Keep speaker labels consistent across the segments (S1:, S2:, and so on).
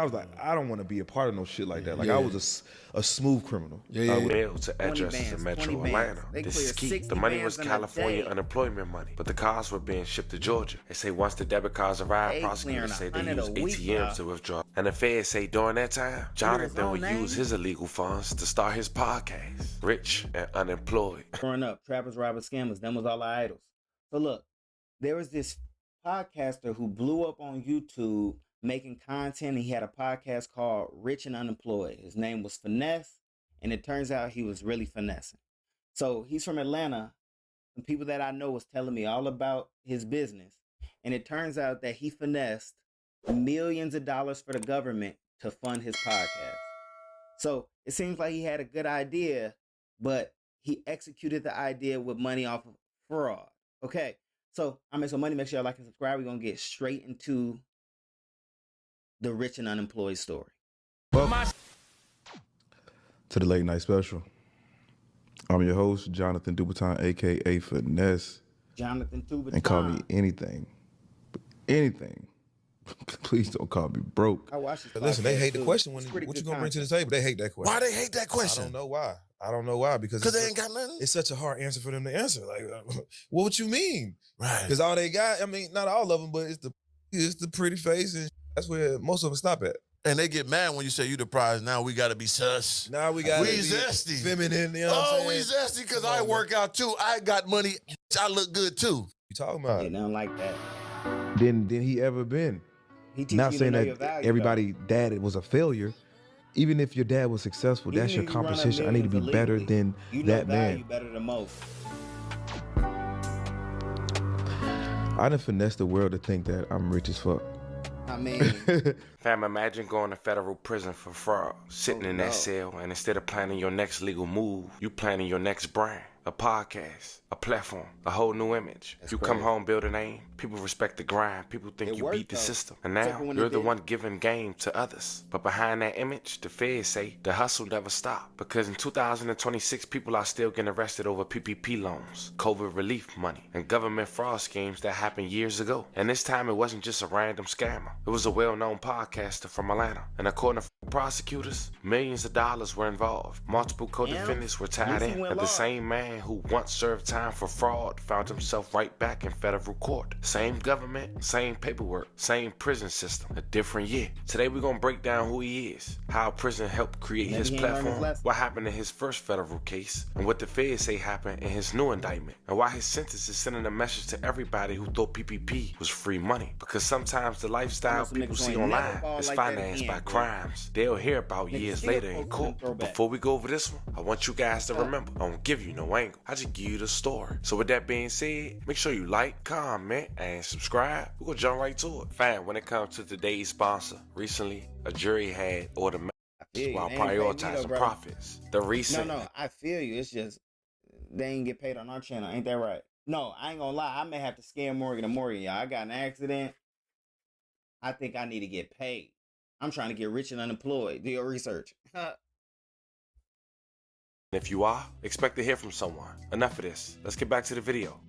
S1: I was like, I don't want to be a part of no shit like that. Like I was a smooth criminal.
S2: Mail to addresses in Metro Atlanta. This is key. The money was California unemployment money, but the cars were being shipped to Georgia. They say once the debit cards arrive, prosecutors say they use ATMs to withdraw. And the feds say during that time, Jonathan would use his illegal funds to start his podcast, Rich and Unemployed.
S3: Growing up, trappers, robbers, scammers, them was all our idols. So look, there was this podcaster who blew up on YouTube making content. He had a podcast called Rich and Unemployed. His name was Finesse, and it turns out he was really finessing. So he's from Atlanta. Some people that I know was telling me all about his business, and it turns out that he finessed millions of dollars for the government to fund his podcast. So it seems like he had a good idea, but he executed the idea with money off of fraud. Okay, so I MasoMoney. Make sure y'all like and subscribe. We're gonna get straight into the Rich and Unemployed story.
S1: Welcome to the late night special. I'm your host, Jonathan Dubaton, aka Finesse.
S3: Jonathan Dubaton.
S1: And call me anything. Anything. Please don't call me broke.
S3: I watched this.
S4: Listen, they hate the question. What you gonna bring to the table? They hate that question.
S2: Why they hate that question?
S4: I don't know why. Because
S2: they ain't got nothing.
S4: It's such a hard answer for them to answer. Like, what you mean?
S2: Right.
S4: Because all they got, I mean, not all of them, but it's the pretty face, and that's where most of them stop at.
S2: And they get mad when you say you the prize. Now we gotta be sus.
S4: Now we gotta be
S2: zesty,
S4: feminine. You know what I'm
S2: we zesty because I work out too. I got money. I look good too.
S4: You talking about?
S3: Yeah, nothing like that.
S1: Than he ever been. Not saying that everybody dad was a failure. Even if your dad was successful, that's your competition. I need to be better than that man.
S3: You better than most.
S1: I done finessed the world to think that I'm rich as fuck.
S3: I mean,
S5: Fam, imagine going to federal prison for fraud, sitting in that cell, and instead of planning your next legal move, you planning your next brand, a podcast, a platform, a whole new image. You come home, build a name, people respect the grind, people think you beat the system, and now you're the one giving game to others. But behind that image, the feds say the hustle never stopped, because in 2026, people are still getting arrested over PPP loans, COVID relief money, and government fraud schemes that happened years ago. And this time, it wasn't just a random scammer. It was a well-known podcaster from Atlanta. And according to prosecutors, millions of dollars were involved. Multiple co-defendants were tied in, and the same man who once served time for fraud found himself right back in federal court. Same government, same paperwork, same prison system, a different year. Today we're gonna break down who he is, how prison helped create his platform, what happened in his first federal case, and what the feds say happened in his new indictment, and why his sentence is sending a message to everybody who thought PPP was free money. Because sometimes the lifestyle people see online is financed by crimes they'll hear about years later in court. Before we go over this one, I want you guys to remember, I don't give you no angle. I just give you the story. So with that being said, make sure you like, comment, and subscribe. We're gonna jump right to it. Fam, when it comes to today's sponsor, recently a jury had ordered while prioritizing profits. The recent
S3: No, I feel you. It's just they ain't get paid on our channel. Ain't that right? No, I ain't gonna lie. I may have to scam Morgan and Morgan, y'all. I got an accident. I think I need to get paid. I'm trying to get rich and unemployed. Do your research.
S5: If you are, expect to hear from someone. Enough of this. Let's get back to the video.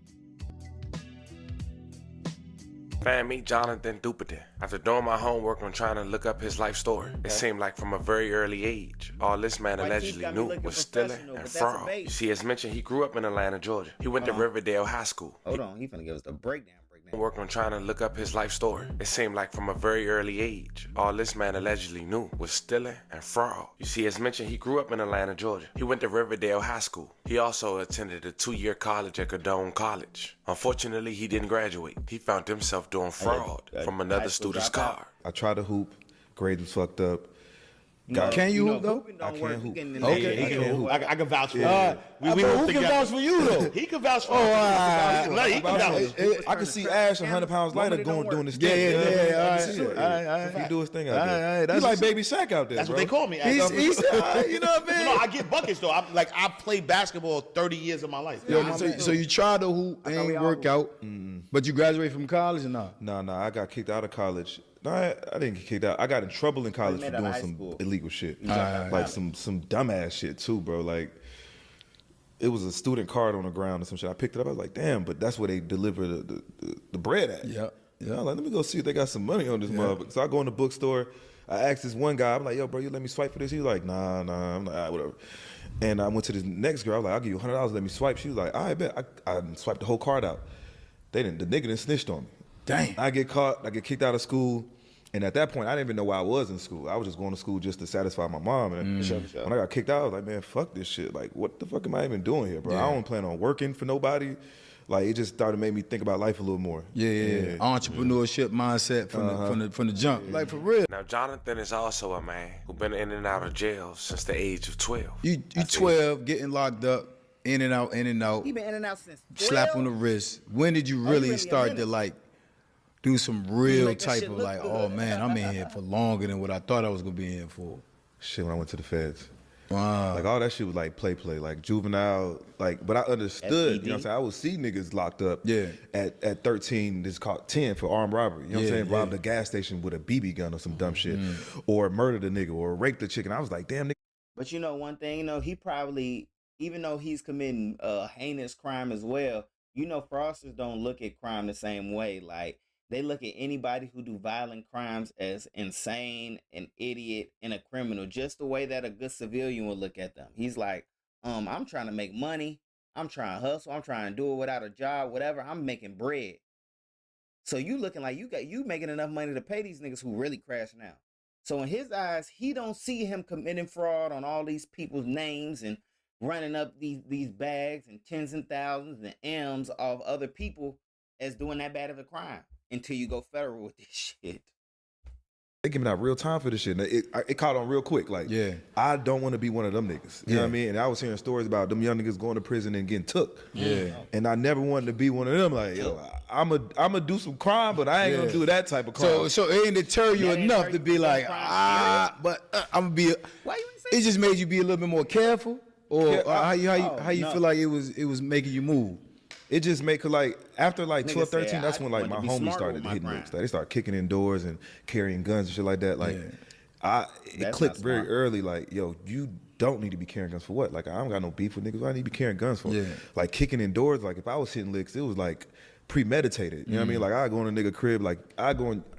S5: Fam, meet Jonathan Dubaton. After doing my homework on trying to look up his life story, it seemed like from a very early age, all this man allegedly knew was stealing and fraud. You see, as mentioned, he grew up in Atlanta, Georgia. He went to Riverdale High School.
S3: Hold on, he finna give us the breakdown.
S5: Work on trying to look up his life story. It seemed like from a very early age, all this man allegedly knew was stealing and fraud. You see, as mentioned, he grew up in Atlanta, Georgia. He went to Riverdale High School. He also attended a 2-year college at Cadone College. Unfortunately, he didn't graduate. He found himself doing fraud from another student's car.
S1: I tried to hoop. Grades was fucked up.
S4: Can you hoop though?
S1: I can't hoop.
S6: Okay, he can hoop. I can vouch for you.
S4: Who can vouch for you though?
S6: He can vouch for you. He can vouch.
S4: I can see Ash 100 pounds lighter doing this thing.
S1: Yeah. He do his thing out there. He's like Baby Shaq out there.
S6: That's what they call me.
S4: He's you know what I mean?
S6: No, I get buckets though. I played basketball 30 years of my life.
S4: So you tried to hoop and ain't work out, but you graduated from college or not?
S1: No, I got kicked out of college. No, I didn't get kicked out. I got in trouble in college for doing some illegal shit. Like some dumbass shit too, bro. Like it was a student card on the ground or some shit. I picked it up. I was like, damn, but that's where they deliver the bread at.
S4: Yeah.
S1: I was like, let me go see if they got some money on this motherfucker. So I go in the bookstore. I asked this one guy, I'm like, yo, bro, you let me swipe for this? He was like, nah. I'm like, all right, whatever. And I went to this next girl. I was like, I'll give you $100, let me swipe. She was like, I bet. I swiped the whole card out. The nigga didn't snitched on me.
S7: Damn.
S1: I get caught. I get kicked out of school. And at that point, I didn't even know why I was in school. I was just going to school just to satisfy my mom. And when I got kicked out, I was like, man, fuck this shit. Like, what the fuck am I even doing here, bro? I don't plan on working for nobody. Like, it just started to make me think about life a little more.
S7: Yeah. Entrepreneurship mindset from the jump. Like, for real.
S5: Now, Jonathan is also a man who been in and out of jail since the age of 12.
S7: You 12, getting locked up, in and out.
S3: He been in and out since 12?
S7: Slap on the wrist. When did you really start to, like, do some real type of, like, oh, man, I'm in here for longer than what I thought I was going to be in here for?
S1: Shit, when I went to the feds.
S7: Wow.
S1: Like, all that shit was like play, like juvenile, like, but I understood,
S3: FED.
S1: you know what I'm saying? I would see niggas locked up
S7: Yeah.
S1: at 13, this called 10 for armed robbery. You know what I'm saying?
S7: Yeah.
S1: Robbed a gas station with a BB gun or some dumb shit. Or murdered a nigga or raped a chicken. I was like, damn, nigga.
S3: But you know one thing, you know, he probably, even though he's committing a heinous crime as well, you know, fraudsters don't look at crime the same way. Like, they look at anybody who do violent crimes as insane, an idiot, and a criminal, just the way that a good civilian would look at them. He's like, I'm trying to make money. I'm trying to hustle. I'm trying to do it without a job, whatever. I'm making bread. So you looking like you making enough money to pay these niggas who really crashing out. So in his eyes, he don't see him committing fraud on all these people's names and running up these bags and tens and thousands and M's off other people as doing that bad of a crime. Until you go federal with this shit.
S1: They giving out real time for this shit. And it caught on real quick. Like, I don't want to be one of them niggas. You know what I mean? And I was hearing stories about them young niggas going to prison and getting took.
S7: Yeah.
S1: And I never wanted to be one of them. Like, yo, I'm a do some crime, but I ain't gonna do that type of crime.
S7: So it ain't deter you enough to be like, but I'm gonna be.
S3: Why you ain't say
S7: It just made you be a little bit more careful, or how you feel like it was making you move.
S1: It just make, like, after like
S3: Nigga
S1: 12,
S3: said,
S1: 13, that's
S3: I
S1: when like
S3: want
S1: my
S3: to be
S1: homies
S3: smarter
S1: started
S3: with my
S1: hitting
S3: grind.
S1: licks. Like, they started kicking in doors and carrying guns and shit like that. Like, it
S3: That's
S1: clicked
S3: not
S1: very
S3: smart.
S1: early. Like, yo, you don't need to be carrying guns for what? Like, I don't got no beef with niggas. What I need to be carrying guns for?
S7: Yeah.
S1: Like, kicking in doors. Like, if I was hitting licks, it was like premeditated. You know what I mean? Like, I go in a nigga crib. Like,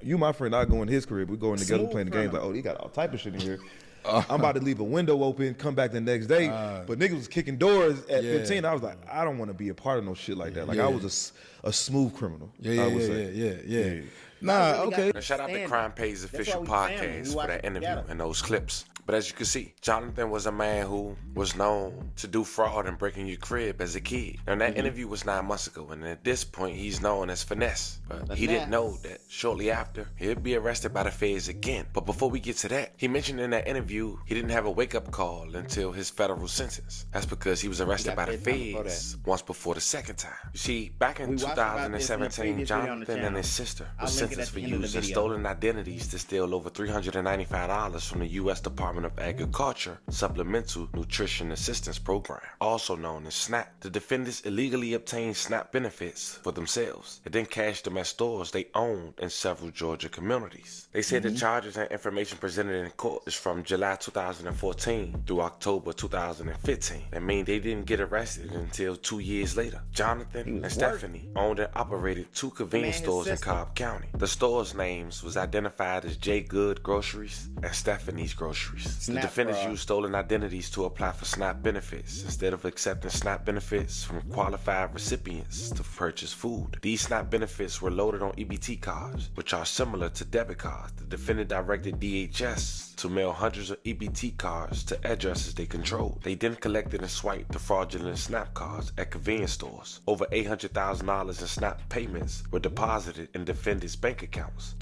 S1: you my friend. I go in his crib. We go in together
S3: Smooth
S1: playing the games.
S3: criminal.
S1: Like, oh, he got all type of shit in here. I'm about to leave a window open, come back the next day. But niggas was kicking doors at 15. I was like, I don't want to be a part of no shit like that. Like, I was a smooth criminal. I would say.
S7: Yeah. Nah, okay.
S5: Now, shout out to Crime Pays official podcast for that interview and those clips. But as you can see, Jonathan was a man who was known to do fraud and breaking your crib as a kid. Now, that interview was 9 months ago, and at this point, he's known as Finesse. But he didn't know that shortly after, he'd be arrested by the feds again. But before we get to that, he mentioned in that interview he didn't have a wake-up call until his federal sentence. That's because he was arrested by the feds once before the second time. You see, back in 2017, Jonathan and his sister were sentenced for using stolen identities to steal over $395 from the U.S. Department of Agriculture Supplemental Nutrition Assistance Program, also known as SNAP. The defendants illegally obtained SNAP benefits for themselves and then cashed them at stores they owned in several Georgia communities. They said the charges and information presented in court is from July 2014 through October 2015. That means they didn't get arrested until 2 years later. Jonathan and Stephanie owned and operated 2 convenience stores in Cobb County. The stores' names was identified as J. Good Groceries and Stephanie's Groceries. The defendants used stolen identities to apply for SNAP benefits instead of accepting SNAP benefits from qualified recipients to purchase food. These SNAP benefits were loaded on EBT cards, which are similar to debit cards. The defendant directed DHS to mail hundreds of EBT cards to addresses they controlled. They then collected and swiped the fraudulent SNAP cards at convenience stores. Over $800,000 in SNAP payments were deposited in defendants' bank accounts.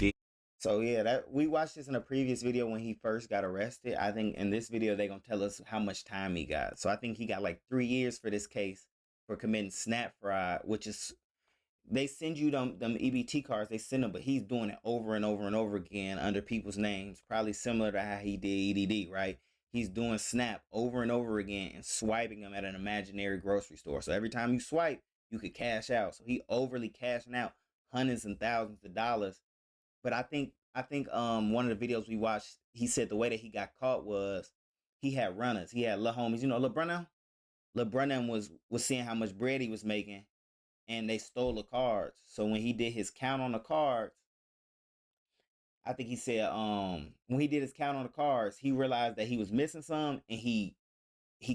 S3: So yeah, that we watched this in a previous video when he first got arrested. I think in this video they're gonna tell us how much time he got. So I think he got like 3 years for this case for committing SNAP fraud, which is they send you them EBT cards, they send them, but he's doing it over and over and over again under people's names, probably similar to how he did EDD, right? He's doing SNAP over and over again and swiping them at an imaginary grocery store. So every time you swipe, you could cash out. So he overly cashing out hundreds and thousands of dollars. But I think one of the videos we watched, he said the way that he got caught was he had runners. He had little homies. You know, LeBron was seeing how much bread he was making, and they stole the cards. So when he did his count on the cards, I think he said when he did his count on the cars, he realized that he was missing some, and he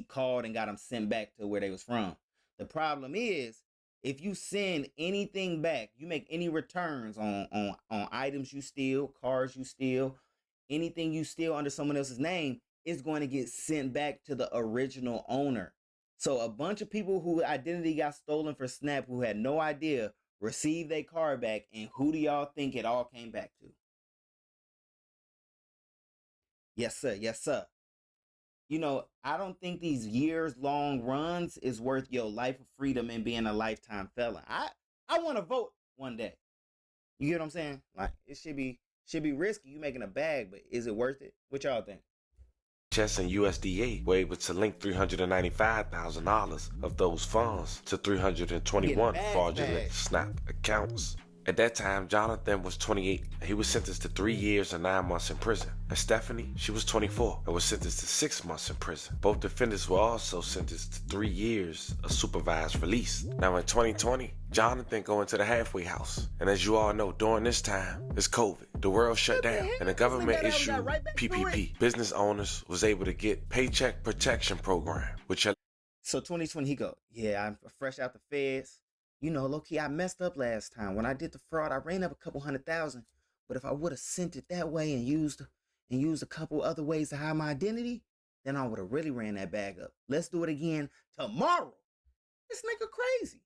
S3: called and got them sent back to where they was from. The problem is, if you send anything back, you make any returns on items you steal, cars you steal, anything you steal under someone else's name, is going to get sent back to the original owner. So a bunch of people whose identity got stolen for Snap who had no idea received their car back, and who do y'all think it all came back to? Yes, sir. Yes, sir. You know, I don't think these years-long runs is worth your life of freedom and being a lifetime felon. I want to vote one day. You get what I'm saying? Like, it should be risky. You making a bag, but is it worth it? What y'all think?
S2: Chess and USDA were able to link $395,000 of those funds to 321 fraudulent SNAP accounts. At that time, Jonathan was 28, and he was sentenced to 3 years and 9 months in prison. And Stephanie, she was 24 and was sentenced to 6 months in prison. Both defendants were also sentenced to 3 years of supervised release. Now in 2020, Jonathan going to the halfway house. And as you all know, during this time, it's COVID. The world shut down, and the government issued PPP. Business owners was able to get Paycheck Protection Program, which...
S3: So 2020, he go, yeah, I'm fresh out the feds. You know, low-key, I messed up last time. When I did the fraud, I ran up a couple $100,000. But if I would have sent it that way and used a couple other ways to hide my identity, then I would have really ran that bag up. Let's do it again tomorrow. This nigga crazy.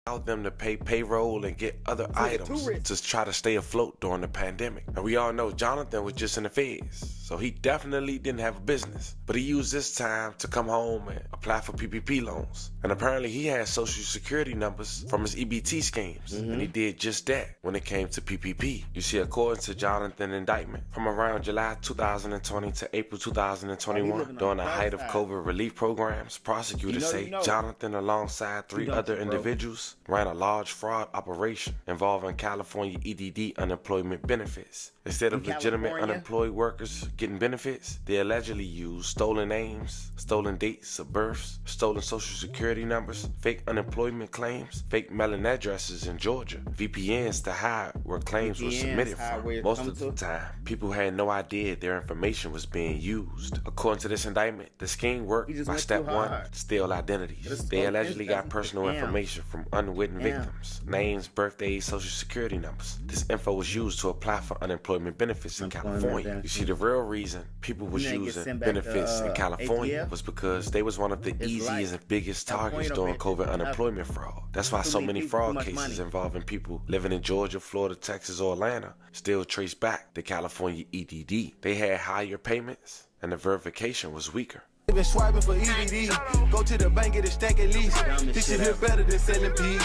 S2: Allowed them to pay payroll and get other items to try to stay afloat during the pandemic. And we all know Jonathan was just in the feds, so he definitely didn't have a business. But he used this time to come home and apply for PPP loans. And apparently he had social security numbers from his EBT schemes. And he did just that when it came to PPP. You see, according to Jonathan's indictment, from around July 2020 to April 2021, during the height of COVID relief programs, prosecutors say Jonathan, alongside 3 other individuals, ran a large fraud operation involving California EDD unemployment benefits. Instead of legitimate unemployed workers getting benefits, they allegedly used stolen names, stolen dates of births, stolen social security numbers, fake unemployment claims, fake mailing addresses in Georgia, VPNs to hide where claims were submitted from. Most of the time, people had no idea their information was being used. According to this indictment, the scheme worked by step 1, steal identities. They allegedly got personal information from unwitting victims, names, birthdays, social security numbers. This info was used to apply for unemployment benefits in California. You see, the real reason people was using benefits in California was because they was one of the easiest and biggest targets during COVID unemployment fraud. That's why so many fraud cases involving people living in Georgia, Florida, Texas, or Atlanta still trace back to California EDD. They had higher payments and the verification was weaker.
S8: Been swiping for EDD. Go to the bank, get a stack at least. This shit here better than selling peas.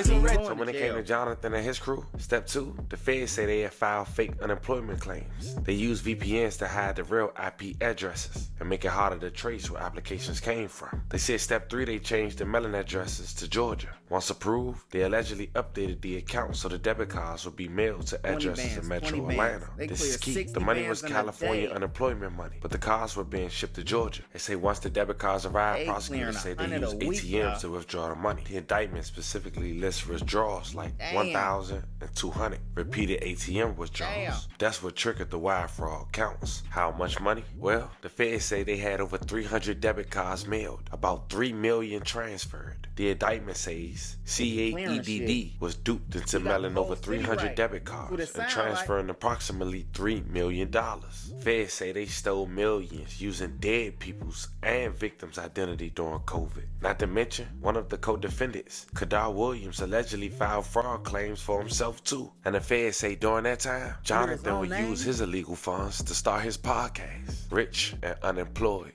S2: So when it came to Jonathan and his crew, step 2, the feds say they had filed fake unemployment claims. They used VPNs to hide the real IP addresses and make it harder to trace where applications came from. They said step 3, they changed the mailing addresses to Georgia. Once approved, they allegedly updated the account so the debit cards would be mailed to addresses in Metro Atlanta. This is key. The money was California unemployment money, but the cards were being shipped to Georgia. They say once the debit cards arrived, prosecutors say they used ATMs to withdraw the money. The indictment specifically lists withdrawals like 1,000 and 200 repeated ATM withdrawals. That's what triggered the wire fraud counts. How much money? Well, the feds say they had over 300 debit cards mailed, about 3 million transferred. The indictment says CAEDD was duped into mailing over 300 debit cards and transferring approximately $3 million. Feds say they stole millions using dead people's and victims' identity during COVID. Not to mention, one of the co-defendants, Kadar Williams, allegedly filed fraud claims for himself too. And the feds say during that time, Jonathan would use his illegal funds to start his podcast, Rich and Unemployed.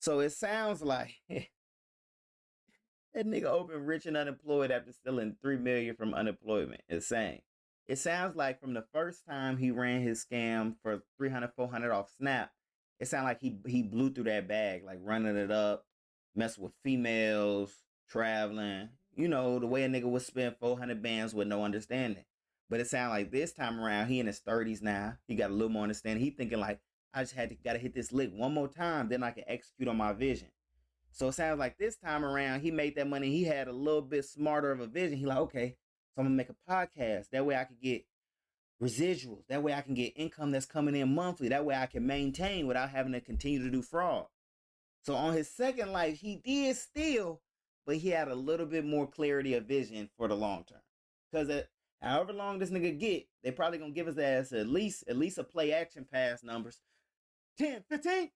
S3: So it sounds like that nigga opened Rich and Unemployed after stealing $3 million from unemployment. Insane. It sounds like from the first time he ran his scam for $300, $400 off Snap, it sounded like he blew through that bag, like running it up, messing with females, traveling. You know, the way a nigga would spend 400 bands with no understanding. But it sounded like this time around, he in his 30s now. He got a little more understanding. He thinking like, I just gotta hit this lick one more time, then I can execute on my vision. So it sounds like this time around, he made that money. He had a little bit smarter of a vision. He like, okay, so I'm gonna make a podcast. That way I could get residuals. That way I can get income that's coming in monthly. That way I can maintain without having to continue to do fraud. So on his second life, he did steal, but he had a little bit more clarity of vision for the long term. Because however long this nigga get, they probably gonna give his ass at least a play action pass numbers. 10, 15.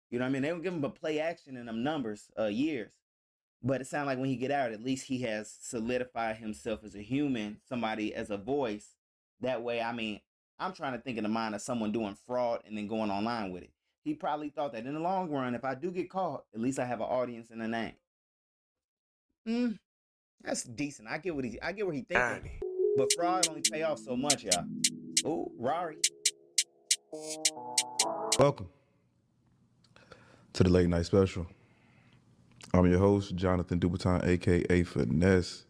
S3: You know what I mean? They don't give him a play action in them numbers, years. But it sounds like when he get out, at least he has solidified himself as a human, somebody as a voice. That way, I mean, I'm trying to think in the mind of someone doing fraud and then going online with it. He probably thought that in the long run, if I do get caught, at least I have an audience and a name. That's decent. I get where he thinking. But fraud only pay off so much, y'all. Oh, Rari.
S1: Welcome to the late night special. I'm your host, Jonathan Duberton, aka Finesse,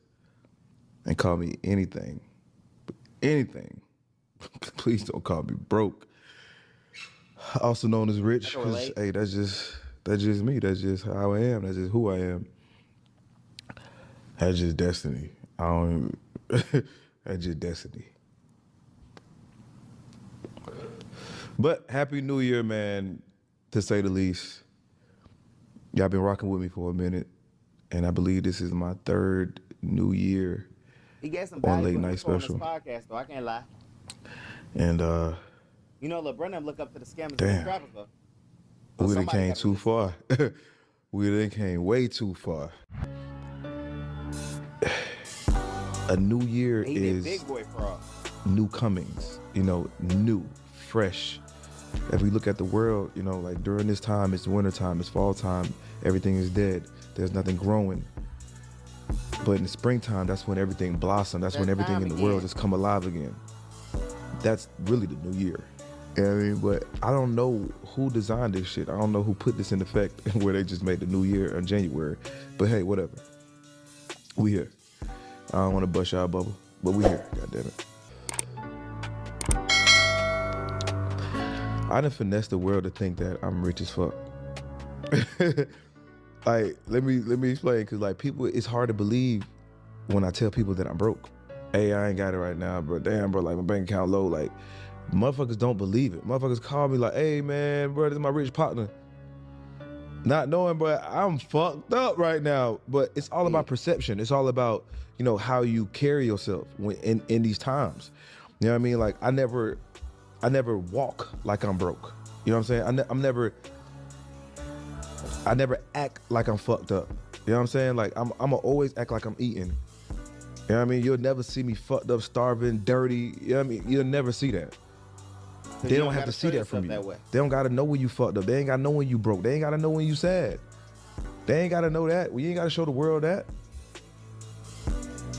S1: and call me anything. Anything. Please don't call me broke. Also known as rich, because hey, that's just me. That's just how I am. That's just who I am. That's just destiny. That's just destiny. But Happy New Year, man, to say the least. Y'all been rocking with me for a minute, and I believe this is my third New Year on Late Night Special.
S3: Podcast, though. I can't lie.
S1: And
S3: you know, LeBron look up to the scammers and scrappers, though. So
S1: we done came too far. We done came way too far. A new year is
S3: big boy fraud.
S1: New comings, new, fresh. If we look at the world, like during this time, it's winter time, it's fall time, everything is dead. There's nothing growing. But in the springtime, that's when everything blossoms. That's when everything in the world just come alive again. That's really the new year. You know what I mean? But I don't know who designed this shit. I don't know who put this in effect where they just made the new year in January. But hey, whatever. We here. I don't want to bust y'all bubble, but we here, goddammit. I done finessed the world to think that I'm rich as fuck. Like, let me explain, because like people, it's hard to believe when I tell people that I'm broke. Hey, I ain't got it right now, bro. Damn, bro, like my bank account low. Like, motherfuckers don't believe it. Motherfuckers call me like, hey man, bro, this is my rich partner. Not knowing, bro, I'm fucked up right now. But it's all about perception. It's all about, how you carry yourself in these times. You know what I mean? Like, I never walk like I'm broke. You know what I'm saying? I never act like I'm fucked up. You know what I'm saying? Like, I'ma always act like I'm eating. You know what I mean? You'll never see me fucked up, starving, dirty. You know what I mean? You'll never see that. So they don't have to see that from you. They don't gotta know when you fucked up. They ain't gotta know when you broke. They ain't gotta know when you sad. They ain't gotta know that. We ain't gotta show the world that.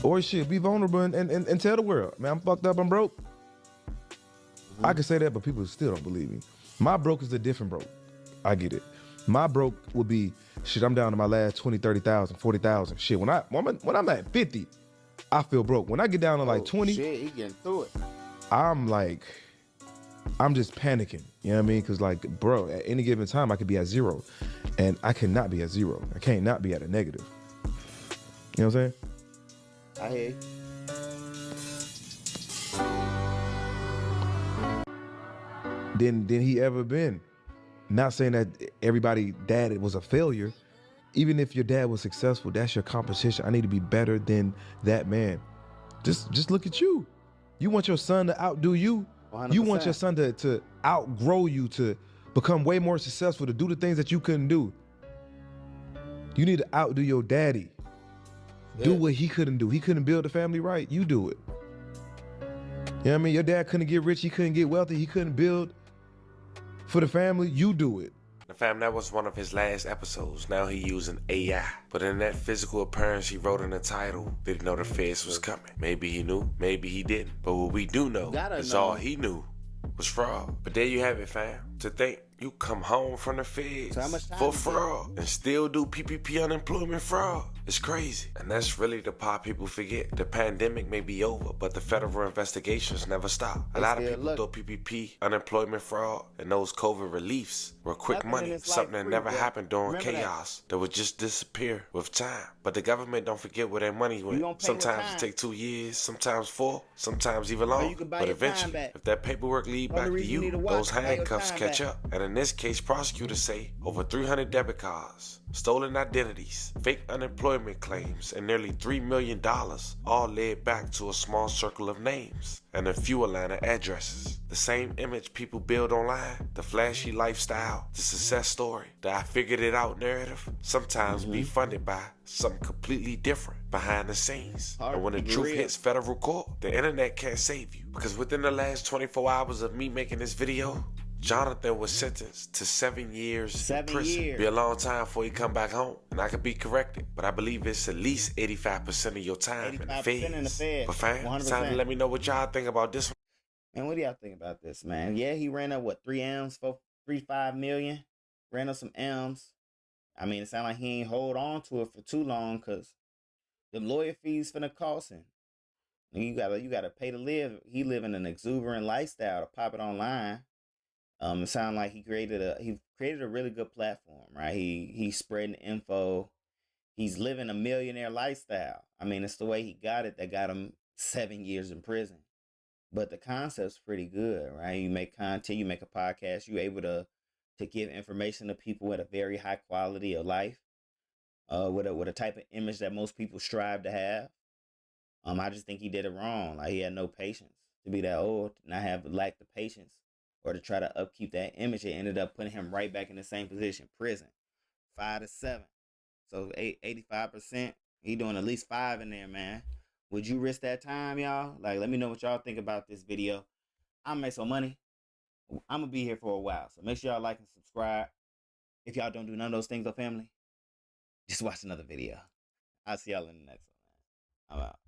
S1: Or shit, be vulnerable and tell the world, man, I'm fucked up, I'm broke. I can say that, but people still don't believe me. My broke is a different broke. I get it. My broke would be, shit, I'm down to my last 20, 30,000, 40,000. Shit, when I'm at 50, I feel broke. When I get down to like 20,
S3: shit, he getting through it.
S1: I'm just panicking. You know what I mean? Because like, bro, at any given time, I could be at zero. And I cannot be at zero. I can't not be at a negative. You know what I'm saying?
S3: I hear you.
S1: Than he ever been. Not saying that everybody dad was a failure. Even if your dad was successful, that's your competition. I need to be better than that man. Just look at you. You want your son to outdo you. 100%. You want your son to outgrow you, to become way more successful, to do the things that you couldn't do. You need to outdo your daddy. Yeah. Do what he couldn't do. He couldn't build a family right. You do it. You know what I mean? Your dad couldn't get rich. He couldn't get wealthy. He couldn't build for the family. You do it.
S2: The fam, that was one of his last episodes. Now he using AI. But in that physical appearance he wrote in the title, did he know the FEDS was coming? Maybe he knew, maybe he didn't. But what we do know is all he knew was fraud. But there you have it, fam. To think you come home from the FEDS for fraud and still do PPP unemployment fraud.
S5: It's crazy. And that's really the part people forget. The pandemic may be over, but the federal investigations never stop. A lot of people thought PPP, unemployment fraud, and those COVID reliefs were quick money, something that never happened during chaos that would just disappear with time. But the government don't forget where their money went. Sometimes it take 2 years, sometimes 4, sometimes even longer. But eventually, if that paperwork lead back to you, those handcuffs catch up. And in this case, prosecutors say over 300 debit cards, stolen identities, fake unemployment claims, and nearly $3 million all led back to a small circle of names and a few Atlanta addresses. The same image people build online, the flashy lifestyle, the success story, the I figured it out narrative, sometimes be funded by something completely different behind the scenes. And when the truth hits federal court, the internet can't save you. Because within the last 24 hours of me making this video, Jonathan was sentenced to 7 years in prison. Be a long time before he come back home. And I could be corrected, but I believe it's at least 85% of your time in the feds. But fam, it's time to let me know what y'all think about this one.
S3: Man, what do y'all think about this, man? Yeah, he ran up, 3 M's for 3.5 million? Ran up some M's. I mean, it sounds like he ain't hold on to it for too long because the lawyer fees finna cost him. You gotta pay to live. He living an exuberant lifestyle to pop it online. It sounds like he created a really good platform, right? He's spreading info. He's living a millionaire lifestyle. I mean, it's the way he got it that got him 7 years in prison. But the concept's pretty good, right? You make content, you make a podcast, you're able to give information to people with a very high quality of life, with a type of image that most people strive to have. I just think he did it wrong. Like, he had no patience to be that old, not lack the patience, or to try to upkeep that image. It ended up putting him right back in the same position, prison, 5 to 7. So 85%, he doing at least 5 in there, man. Would you risk that time, y'all? Like, let me know what y'all think about this video. I'm MasoMoney. I'm going to be here for a while, so make sure y'all like and subscribe. If y'all don't do none of those things, though, family, just watch another video. I'll see y'all in the next one, man. I'm out.